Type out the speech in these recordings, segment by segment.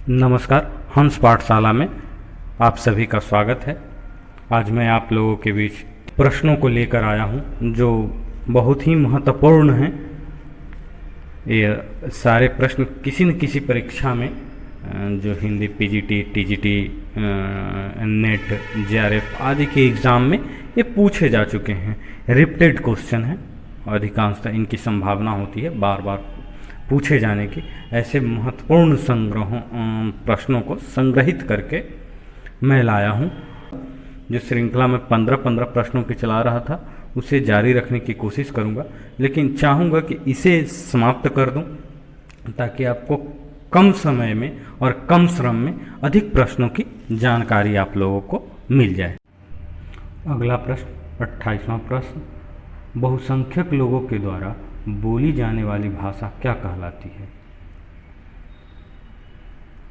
नमस्कार। हंस पाठशाला में आप सभी का स्वागत है। आज मैं आप लोगों के बीच प्रश्नों को लेकर आया हूं जो बहुत ही महत्वपूर्ण हैं। ये सारे प्रश्न किसी न किसी परीक्षा में जो Hindi PGT, TGT, net, JRF आदि के एग्ज़ाम में ये पूछे जा चुके हैं। रिपीटेड क्वेश्चन हैं, अधिकांशतः इनकी संभावना होती है बार बार पूछे जाने की। ऐसे महत्वपूर्ण प्रश्नों को संग्रहित करके मैं लाया हूँ। जो श्रृंखला में 15-15 प्रश्नों की चला रहा था उसे जारी रखने की कोशिश करूँगा, लेकिन चाहूँगा कि इसे समाप्त कर दूँ ताकि आपको कम समय में और कम श्रम में अधिक प्रश्नों की जानकारी आप लोगों को मिल जाए। अगला प्रश्न 28वां प्रश्न, बहुसंख्यक लोगों के द्वारा बोली जाने वाली भाषा क्या कहलाती है?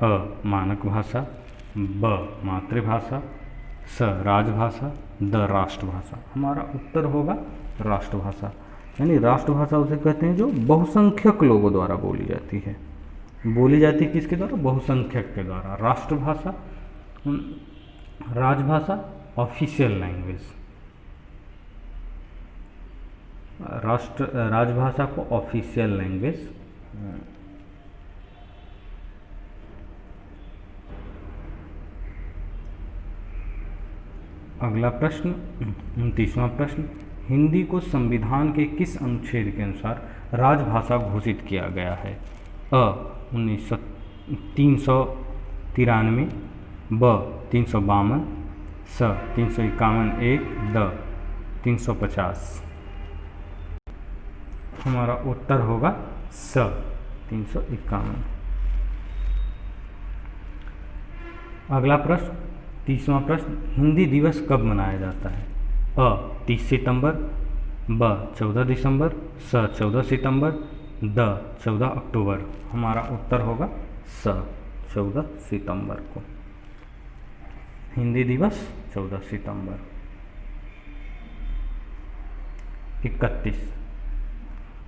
अ मानक भाषा, ब मातृभाषा, स राजभाषा, द राष्ट्रभाषा। हमारा उत्तर होगा राष्ट्रभाषा। यानी राष्ट्रभाषा उसे कहते हैं जो बहुसंख्यक लोगों द्वारा बोली जाती है। बोली जाती किसके द्वारा? बहुसंख्यक के द्वारा। राष्ट्रभाषा, राजभाषा, ऑफिशियल लैंग्वेज। राजभाषा को ऑफिशियल लैंग्वेज। अगला प्रश्न 29वां प्रश्न, हिंदी को संविधान के किस अनुच्छेद के अनुसार राजभाषा घोषित किया गया है? अ 393, ब 352, स 351(1), द 350। हमारा उत्तर होगा स 351। अगला प्रश्न 30वां प्रश्न, हिंदी दिवस कब मनाया जाता है? अ 30 सितंबर, ब 14 दिसंबर, स 14 सितंबर, द 14 अक्टूबर। हमारा उत्तर होगा स 14 सितंबर को। हिंदी दिवस 14 सितंबर। 31,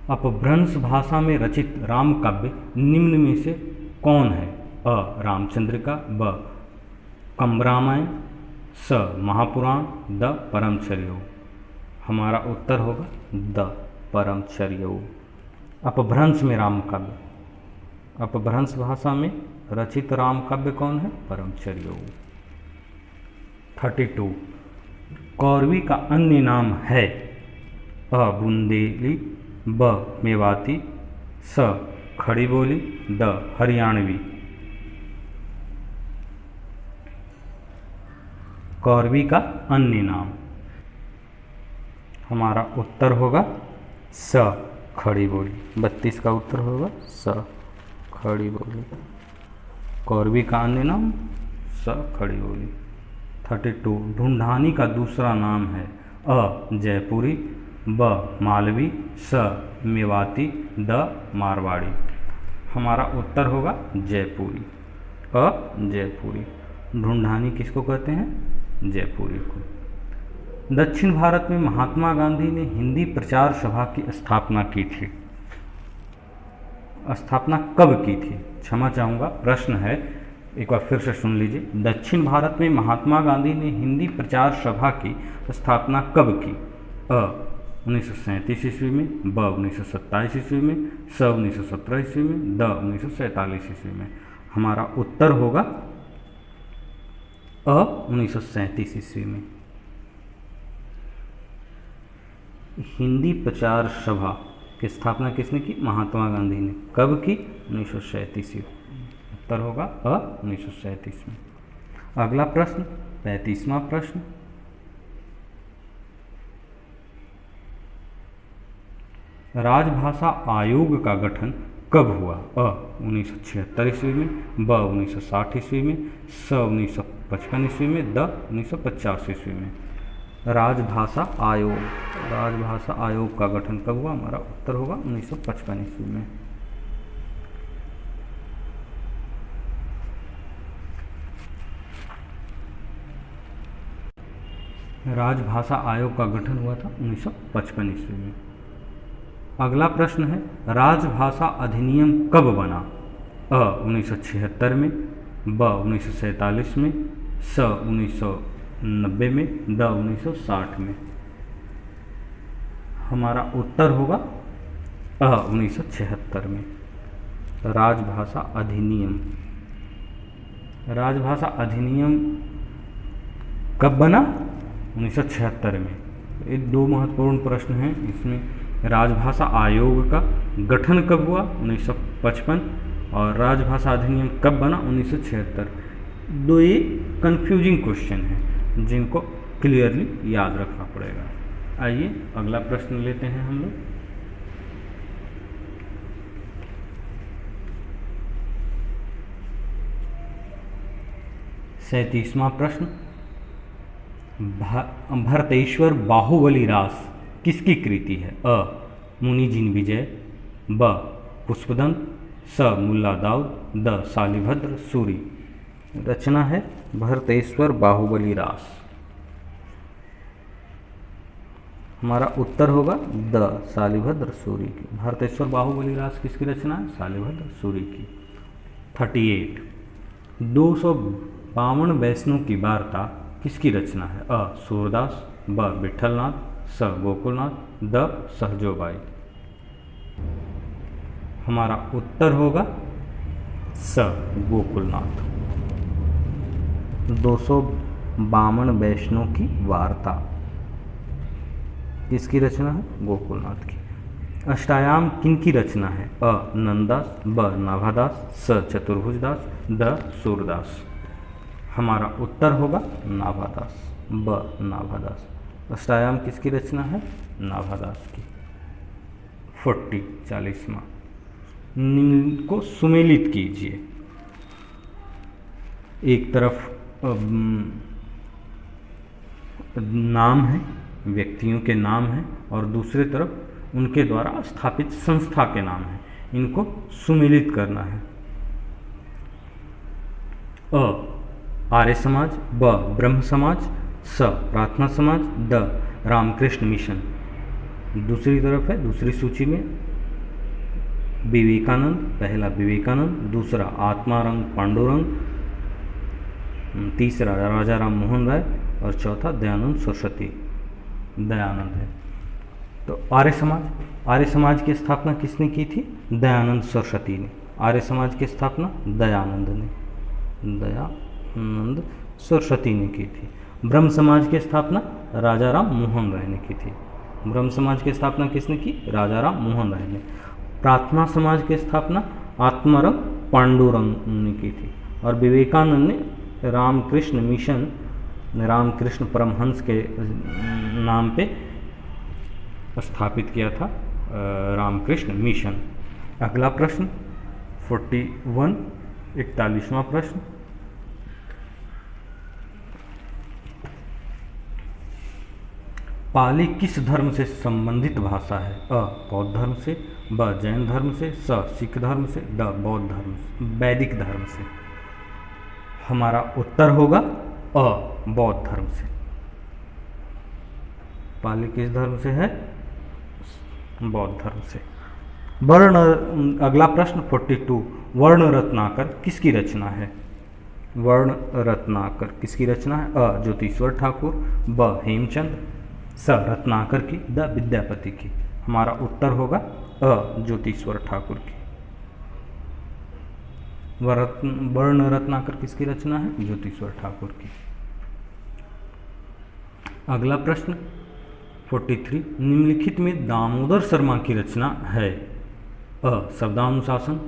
अपभ्रंश भाषा में रचित राम काव्य निम्न में से कौन है? अ रामचंद्रिका, ब कंबरामायण, स महापुराण, द परमचर्य। हमारा उत्तर होगा द परमचर्य। अपभ्रंश में राम काव्य, अपभ्रंश भाषा में रचित राम काव्य कौन है? परमचर्य। 32, कौरवी का अन्य नाम है? अ बुंदेली, ब मेवाती, स खड़ी बोली, द हरियाणवी। कौरवी का अन्य नाम। हमारा उत्तर होगा स खड़ी बोली। 32 का उत्तर होगा स खड़ी बोली। कौरवी का अन्य नाम स खड़ी बोली। 32, ढूंढानी का दूसरा नाम है? अ जयपुरी, ब मालवी, स मेवाती, द मारवाड़ी। हमारा उत्तर होगा जयपुरी। अ जयपुरी। ढूंढानी किसको कहते हैं? जयपुरी को। दक्षिण भारत में महात्मा गांधी ने हिंदी प्रचार सभा की स्थापना की थी। स्थापना कब की थी? क्षमा चाहूँगा, प्रश्न है, एक बार फिर से सुन लीजिए। दक्षिण भारत में महात्मा गांधी ने हिंदी प्रचार सभा की स्थापना कब की? अ 1937 ईस्वी में, ब 1927 ईस्वी में, स 1917 ईस्वी में, द 1947 ईस्वी में। हमारा उत्तर होगा अ 1937 ईस्वी में। हिंदी प्रचार सभा की स्थापना किसने की? महात्मा गांधी ने। कब की? 1937 ईस्वी। उत्तर होगा अ 1937 में। अगला प्रश्न 35वां प्रश्न, राजभाषा आयोग का गठन कब हुआ? अ 1976 ईस्वी में, ब 1960 ईस्वी में, स 1955 ईस्वी में, द 1950 ईस्वी में। राजभाषा आयोग, राजभाषा आयोग का गठन कब हुआ? हमारा उत्तर होगा 1955 ईस्वी में। राजभाषा आयोग का गठन हुआ था 1955 ईस्वी में। अगला प्रश्न है, राजभाषा अधिनियम कब बना? अ 1976 में, ब 1947 में, स 1990 में, द 1960 में। हमारा उत्तर होगा अ 1976 में। राजभाषा अधिनियम, राजभाषा अधिनियम कब बना? 1976 में। ये दो महत्वपूर्ण प्रश्न हैं इसमें। राजभाषा आयोग का गठन कब हुआ? 1955। और राजभाषा अधिनियम कब बना? 1976। दो ये कंफ्यूजिंग क्वेश्चन हैं जिनको क्लियरली याद रखना पड़ेगा। आइए अगला प्रश्न लेते हैं हम लोग। सैंतीसवां प्रश्न, भरतेश्वर बाहुबली रास किसकी कृति है? अ मुनि जिनविजय, ब पुष्पदंत, स मुल्ला दाऊद, द शालिभद्र सूरी। रचना है भरतेश्वर बाहुबली रास। हमारा उत्तर होगा द शालिभद्र सूरी की। भरतेश्वर बाहुबली रास किसकी रचना है? शालिभद्र सूरी की। 38 252 वैष्णव की वार्ता किसकी रचना है? अ सूरदास, ब विठलनाथ, स गोकुलनाथ, द सहजोबाई। हमारा उत्तर होगा स गोकुलनाथ। 252 वैष्णव की वार्ता किसकी रचना है? गोकुलनाथ की। अष्टायाम किनकी रचना है? अ नंददास, ब नाभादास, स चतुर्भुजदास, द सूरदास। हमारा उत्तर होगा नाभादास, ब नाभादास। अष्टायाम किसकी रचना है? नाभादास की। 40वां निम्न को सुमेलित कीजिए। एक तरफ नाम है, व्यक्तियों के नाम हैं, और दूसरे तरफ उनके द्वारा स्थापित संस्था के नाम हैं। इनको सुमेलित करना है। अ आर्य समाज, ब ब्रह्म समाज, स प्रार्थना समाज, द रामकृष्ण मिशन। दूसरी तरफ है, दूसरी सूची में विवेकानंद, पहला विवेकानंद, दूसरा आत्मारंग पांडुरंग, तीसरा राजा राम मोहन राय, और चौथा दयानंद सरस्वती। दयानंद है। तो आर्य समाज की स्थापना किसने की थी? दयानंद सरस्वती ने। आर्य समाज की स्थापना दयानंद सरस्वती ने की थी। ब्रह्म समाज की स्थापना राजा राम मोहन राय ने की थी। ब्रह्म समाज की स्थापना किसने की? राजा राम मोहन राय ने। प्रार्थना समाज की स्थापना आत्मारंग पांडुरंग ने की थी। और विवेकानंद ने रामकृष्ण मिशन, रामकृष्ण परमहंस के नाम पे स्थापित किया था रामकृष्ण मिशन। अगला प्रश्न 41वां प्रश्न, पाली किस धर्म से संबंधित भाषा है? अ बौद्ध धर्म से, ब जैन धर्म से, स सिख धर्म से, द बौद्ध धर्म से, वैदिक धर्म से। हमारा उत्तर होगा अ बौद्ध धर्म से। पाली किस धर्म से है? बौद्ध धर्म से। अगला प्रश्न 42, वर्ण रत्नाकर किसकी रचना है? वर्ण रत्नाकर किसकी रचना है? अ ज्योतिश्वर ठाकुर, ब हेमचंद, स रत्नाकर की, द विद्यापति की। हमारा उत्तर होगा अ ज्योतिश्वर ठाकुर की। वर्ण रत्नाकर किसकी रचना है? ज्योतिश्वर ठाकुर की। अगला प्रश्न 43, निम्नलिखित में दामोदर शर्मा की रचना है? अ शब्दानुशासन,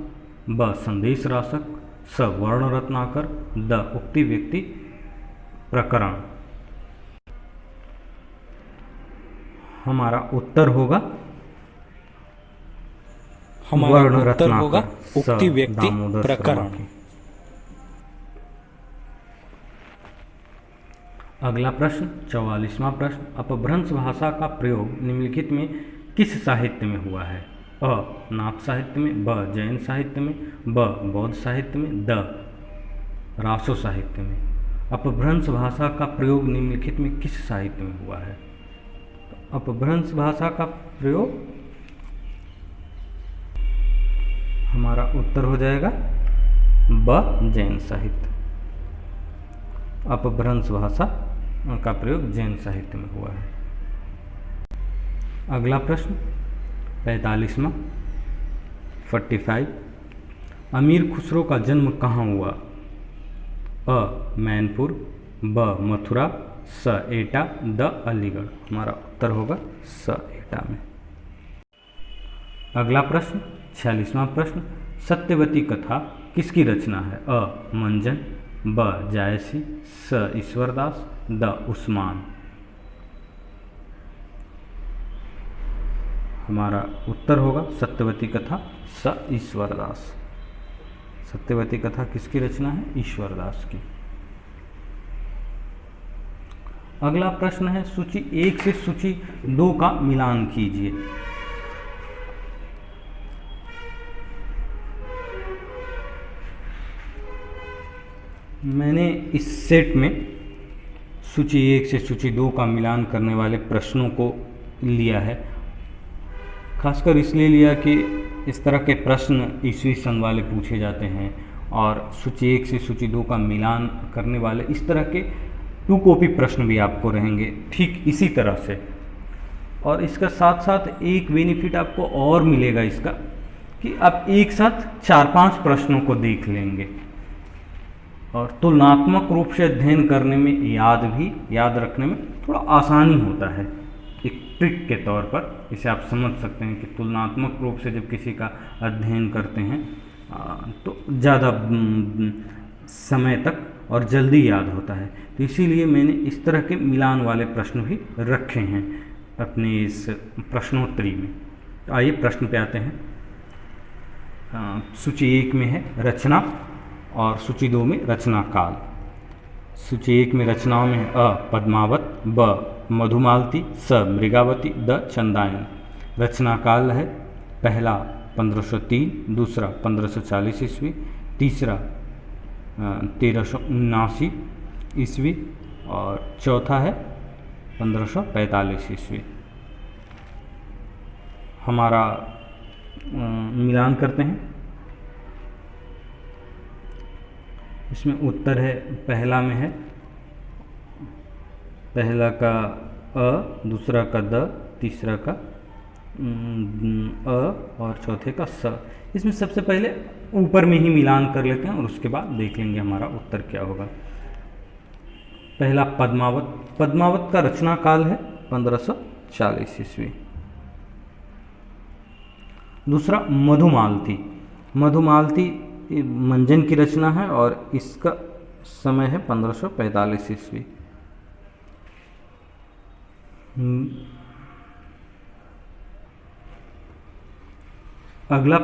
ब संदेश राशक, स वर्ण रत्नाकर, द उक्ति व्यक्ति प्रकरण। हमारा उत्तर होगा उक्ति व्यक्ति प्रकरण। अगला प्रश्न 44वां प्रश्न, अपभ्रंश भाषा का प्रयोग निम्नलिखित में किस साहित्य में हुआ है? अ नाथ साहित्य में, ब जैन साहित्य में, ब बौद्ध साहित्य में, द रासो साहित्य में। अपभ्रंश भाषा का प्रयोग निम्नलिखित में किस साहित्य में हुआ है? अपभ्रंश भाषा का प्रयोग हमारा उत्तर हो जाएगा ब जैन साहित्य। अपभ्रंश भाषा का प्रयोग जैन साहित्य में हुआ है। अगला प्रश्न 45वां 45। अमीर खुसरो का जन्म कहाँ हुआ? अ मैनपुर, ब मथुरा, स एटा, द अलीगढ़। हमारा उत्तर होगा स एटा में। अगला प्रश्न 46वां प्रश्न। सत्यवती कथा किसकी रचना है? अ मंजन, ब जायसी, स ईश्वरदास, द उस्मान। हमारा उत्तर होगा सत्यवती कथा स ईश्वरदास। सत्यवती कथा किसकी रचना है? ईश्वरदास की। अगला प्रश्न है सूची 1 से सूची 2 का मिलान कीजिए। मैंने इस सेट में सूची 1 से सूची 2 का मिलान करने वाले प्रश्नों को लिया है। खासकर इसलिए लिया कि इस तरह के प्रश्न ईस्वी सन वाले पूछे जाते हैं और सूची 1 से सूची 2 का मिलान करने वाले इस तरह के 2 कॉपी प्रश्न भी आपको रहेंगे ठीक इसी तरह से। और इसका साथ साथ एक बेनिफिट आपको और मिलेगा इसका कि आप एक साथ 4-5 प्रश्नों को देख लेंगे और तुलनात्मक रूप से अध्ययन करने में याद रखने में थोड़ा आसानी होता है। एक ट्रिक के तौर पर इसे आप समझ सकते हैं कि तुलनात्मक रूप से जब किसी का अध्ययन करते हैं तो ज़्यादा समय तक और जल्दी याद होता है। तो इसीलिए मैंने इस तरह के मिलान वाले प्रश्न भी रखे हैं अपने इस प्रश्नोत्तरी में। तो आइए प्रश्न पे आते हैं। सूची 1 में है रचना और सूची 2 में रचना काल। सूची 1 में रचनाओं में है अ पद्मावत, ब मधुमालती, स मृगावती, द चंदायन। रचना काल है पहला 1503, दूसरा 1540 ईस्वी, तीसरा 1379 ईस्वी और चौथा है 1545 ईस्वी। हमारा मिलान करते हैं। इसमें उत्तर है पहला में है पहला का अ, दूसरा का द, तीसरा का अ और चौथे का स। इसमें सबसे पहले ऊपर में ही मिलान कर लेते हैं और उसके बाद देख लेंगे हमारा उत्तर क्या होगा। पहला पद्मावत। पद्मावत का रचना काल है 1540 ईस्वी। दूसरा मधुमालती। मधुमालती मंजन की रचना है और इसका समय है 1545 ईस्वी। अगला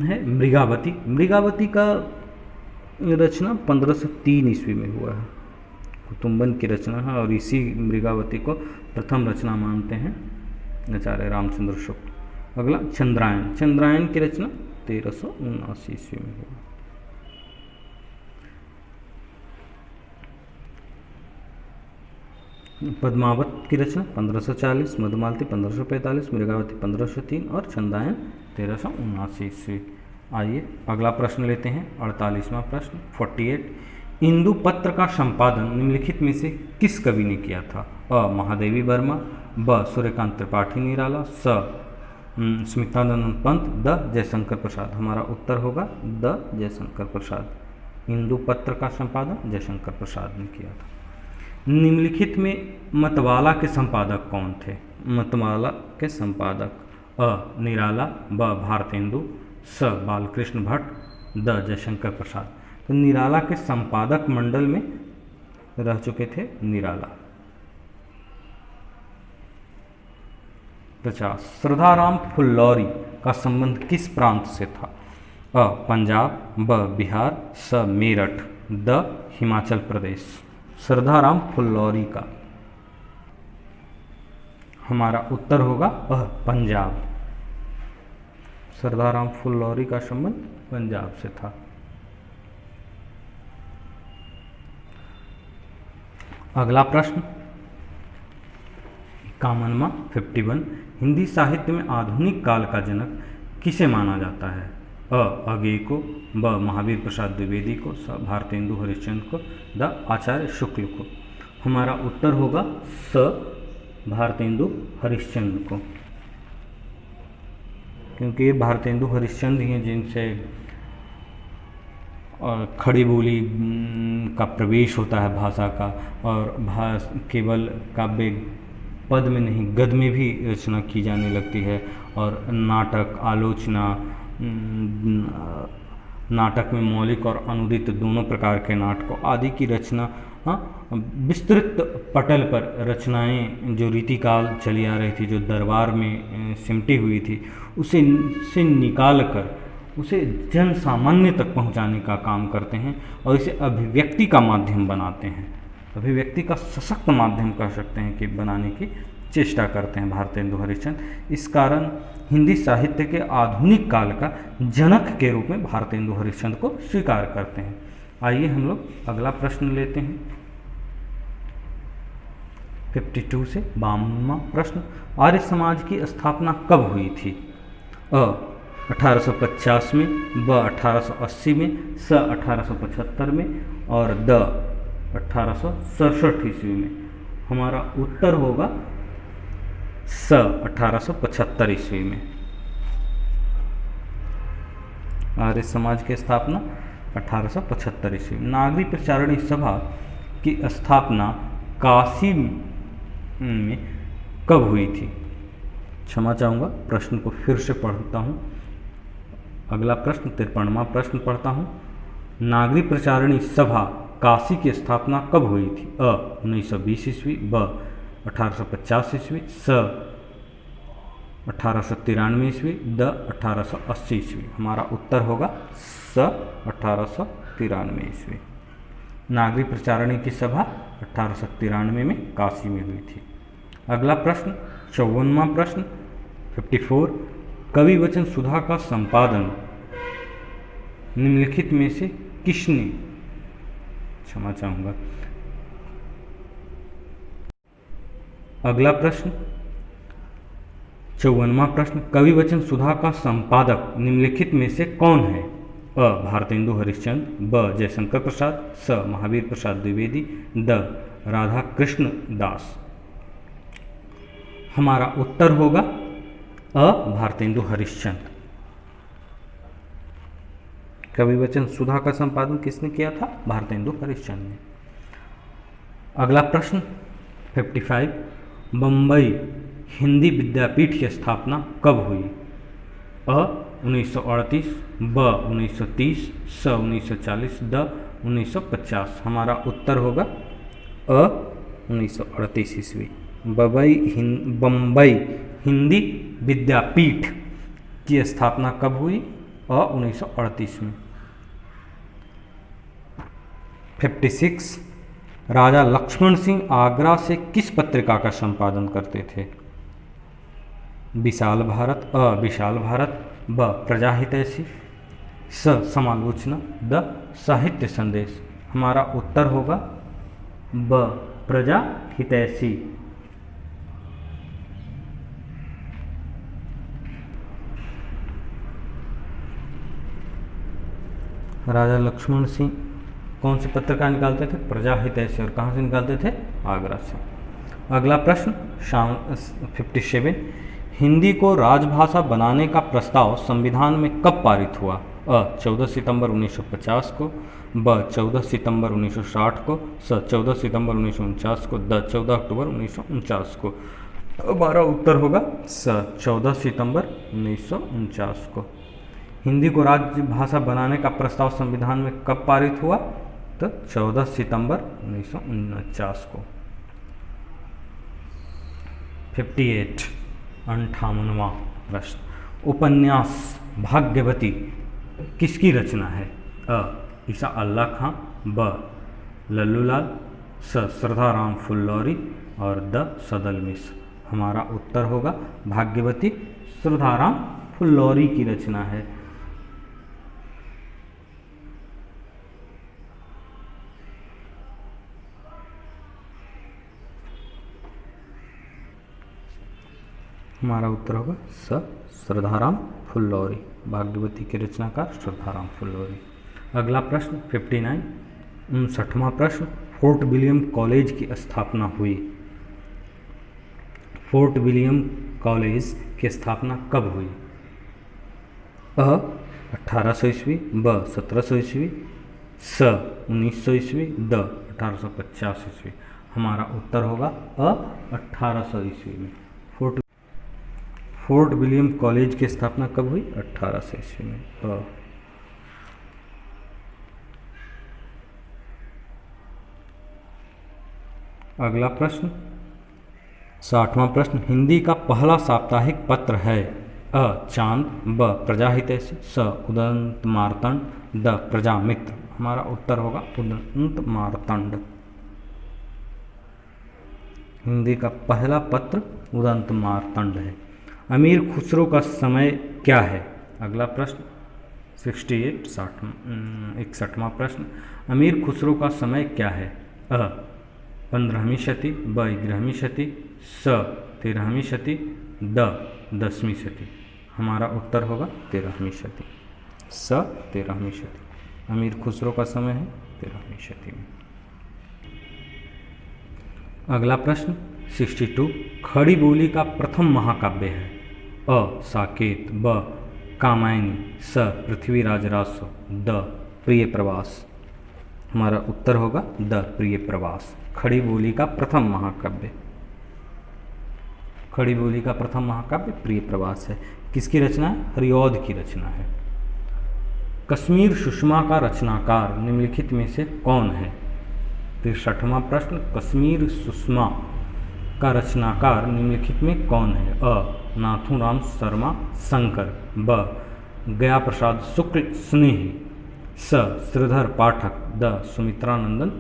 है मृगावती। मृगावती का रचना 1503 ईस्वी में हुआ है। कुतुम्बन की रचना है और इसी मृगावती को प्रथम रचना मानते हैं आचार्य रामचंद्र शुक्ल। अगला चंद्रायन। चंद्रायन की रचना 1379 ईस्वी में हुआ। पद्मावत की रचना 1540, मधुमालती 1545, मृगावती 1503 और चंदायन 1379 ईस्वी। आइए अगला प्रश्न लेते हैं 48वां प्रश्न 48। इंदु पत्र का संपादन निम्नलिखित में से किस कवि ने किया था? अ महादेवी वर्मा, ब सूर्यकांत त्रिपाठी निराला, स स्मितानंद पंत, द जयशंकर प्रसाद। हमारा उत्तर होगा द जयशंकर प्रसाद। इंदु पत्र का संपादन जयशंकर प्रसाद ने किया था। निम्नलिखित में मतवाला के संपादक कौन थे? मतवाला के संपादक अ निराला, ब भारतेंदु, स बालकृष्ण भट्ट, द जयशंकर प्रसाद। तो निराला के संपादक मंडल में रह चुके थे निराला। 50। श्रद्धाराम फुल्लौरी का संबंध किस प्रांत से था? अ पंजाब, ब बिहार, स मेरठ, द हिमाचल प्रदेश। श्रद्धाराम फुल्लौरी का हमारा उत्तर होगा अ पंजाब। श्रद्धाराम फुल्लौरी का संबंध पंजाब से था। अगला प्रश्न 51वां 51। हिंदी साहित्य में आधुनिक काल का जनक किसे माना जाता है? अ अगेय को, ब महावीर प्रसाद द्विवेदी को, स भारतेंदु हरिश्चंद्र को, द आचार्य शुक्ल को। हमारा उत्तर होगा स भारतेंदु हरिश्चंद्र को, क्योंकि ये भारतेंदु हरिश्चंद्र ही हैं जिनसे और खड़ी बोली का प्रवेश होता है भाषा का, और केवल काव्य पद में नहीं गद्य में भी रचना की जाने लगती है। और नाटक, आलोचना, नाटक में मौलिक और अनुदित दोनों प्रकार के नाटकों आदि की रचना, विस्तृत पटल पर रचनाएं जो रीतिकाल चली आ रही थी, जो दरबार में सिमटी हुई थी, उसे निकाल कर उसे जन सामान्य तक पहुंचाने का काम करते हैं और इसे अभिव्यक्ति का माध्यम बनाते हैं, अभिव्यक्ति का सशक्त माध्यम कह सकते हैं कि बनाने की चेष्टा करते हैं भारतेंदु हरिश्चंद्र। इस कारण हिंदी साहित्य के आधुनिक काल का जनक के रूप में भारतेंदु हरिश्चंद्र को स्वीकार करते हैं। आइए हम लोग अगला प्रश्न लेते हैं 52 से 52वां प्रश्न। आर्य समाज की स्थापना कब हुई थी? अ 1850 में, ब 1880 में, स 1875 में और द 1867 ईस्वी में। हमारा उत्तर होगा स 1875 ईस्वी में। आर्य समाज की स्थापना 1875 ईस्वी में। नागरी प्रचारणी सभा की स्थापना काशी में कब हुई थी? क्षमा चाहूँगा, प्रश्न को फिर से पढ़ता हूँ। अगला प्रश्न 53वां प्रश्न पढ़ता हूँ। नागरी प्रचारणी सभा काशी की स्थापना कब हुई थी? अ 1920 ईस्वी, ब 1850 ईस्वी, स 1893 ईस्वी, द 1880 ईस्वी। हमारा उत्तर होगा स 1893 ईस्वी। नागरी प्रचारणी की सभा 1893 में काशी में हुई थी। अगला प्रश्न 54वां प्रश्न 54। कवि वचन सुधा का संपादन निम्नलिखित में से किसने, क्षमा चाहूँगा। अगला प्रश्न 54वां प्रश्न। कवि वचन सुधा का संपादक निम्नलिखित में से कौन है? अ भारतेंदु हरिश्चंद्र, ब जयशंकर प्रसाद, स महावीर प्रसाद द्विवेदी, द राधा कृष्ण दास। हमारा उत्तर होगा अ भारतेंदु हरिश्चंद्र। कवि वचन सुधा का संपादन किसने किया था? भारतेंदु हरिश्चंद्र ने। अगला प्रश्न 55। बम्बई हिंदी विद्यापीठ की स्थापना कब हुई? अ 1938, ब 1930, स 1940, द 1950। हमारा उत्तर होगा अ 1938 ईस्वी। बम्बई हिंदी विद्यापीठ की स्थापना कब हुई? अ 1938 में। 56। राजा लक्ष्मण सिंह आगरा से किस पत्रिका का संपादन करते थे? विशाल भारत, अ विशाल भारत, ब प्रजाहितैषी, स समालोचना, द साहित्य संदेश। हमारा उत्तर होगा ब प्रजाहितैषी। राजा लक्ष्मण सिंह कौन सी पत्रिका निकालते थे? प्रजाहितैषी। और कहाँ से निकालते थे? आगरा से। अगला प्रश्न 57। हिंदी को राजभाषा बनाने का प्रस्ताव संविधान में कब पारित हुआ? अ 14 सितंबर 1950 को, ब 14 सितंबर 1960 को, स 14 सितंबर 1949 को, द 14 अक्टूबर 1949 को। हमारा उत्तर होगा स 14 सितंबर 1949 को। हिंदी को राजभाषा बनाने का प्रस्ताव संविधान में कब पारित हुआ? तो 14 सितंबर 1949 को। 58 58वां प्रश्न। उपन्यास भाग्यवती किसकी रचना है? अ ईसा अल्लाह खां, ब लल्लूलाल, स श्रद्धाराम फुल्लौरी और द सदल मिश्र। हमारा उत्तर होगा भाग्यवती श्रद्धाराम फुल्लौरी की रचना है। हमारा उत्तर होगा स श्रद्धाराम फुल्लौरी, भाग्यवती के रचनाकार श्रद्धाराम फुल्लौरी। अगला प्रश्न 59, 59वां प्रश्न, फोर्ट विलियम कॉलेज की स्थापना हुई। फोर्ट विलियम कॉलेज की स्थापना कब हुई? अ 1800 ईस्वी, ब 1700 ईस्वी, स 1900 ईस्वी, द 1850 ईस्वी। हमारा उत्तर होगा अ 1800 ईस्वी में। फोर्ट विलियम कॉलेज की स्थापना कब हुई? 1800 ईस्वी में। अगला प्रश्न 60वां प्रश्न, हिंदी का पहला साप्ताहिक पत्र है? अ चांद, ब प्रजाहितैषी, स उदंत मार्तंड, द प्रजामित्र। हमारा उत्तर होगा उदंत मार्तंड। हिंदी का पहला पत्र उदंत मार्तंड है। अमीर खुसरो का समय क्या है? अगला प्रश्न 68, 61वां प्रश्न, अमीर खुसरो का समय क्या है? अ 15वीं शती, ब 11वीं शती, स 13वीं शती, द 10वीं शती। हमारा उत्तर होगा 13वीं शती, स 13वीं शती। अमीर खुसरो का समय है 13वीं शती में। अगला प्रश्न 62, खड़ी बोली का प्रथम महाकाव्य है? अ साकेत, ब कामायनी, स पृथ्वीराज रासो, द प्रिय प्रवास। हमारा उत्तर होगा द प्रिय प्रवास। खड़ी बोली का प्रथम महाकाव्य, खड़ी बोली का प्रथम महाकाव्य प्रिय प्रवास है। किसकी रचना है? हरिऔध की रचना है। कश्मीर सुषमा का रचनाकार निम्नलिखित में से कौन है? 63वां प्रश्न, कश्मीर सुषमा का रचनाकार निम्नलिखित में कौन है? अ नाथूराम शर्मा शंकर, ब गया प्रसाद शुक्ल स्नेही, स श्रीधर पाठक, द सुमित्रानंदन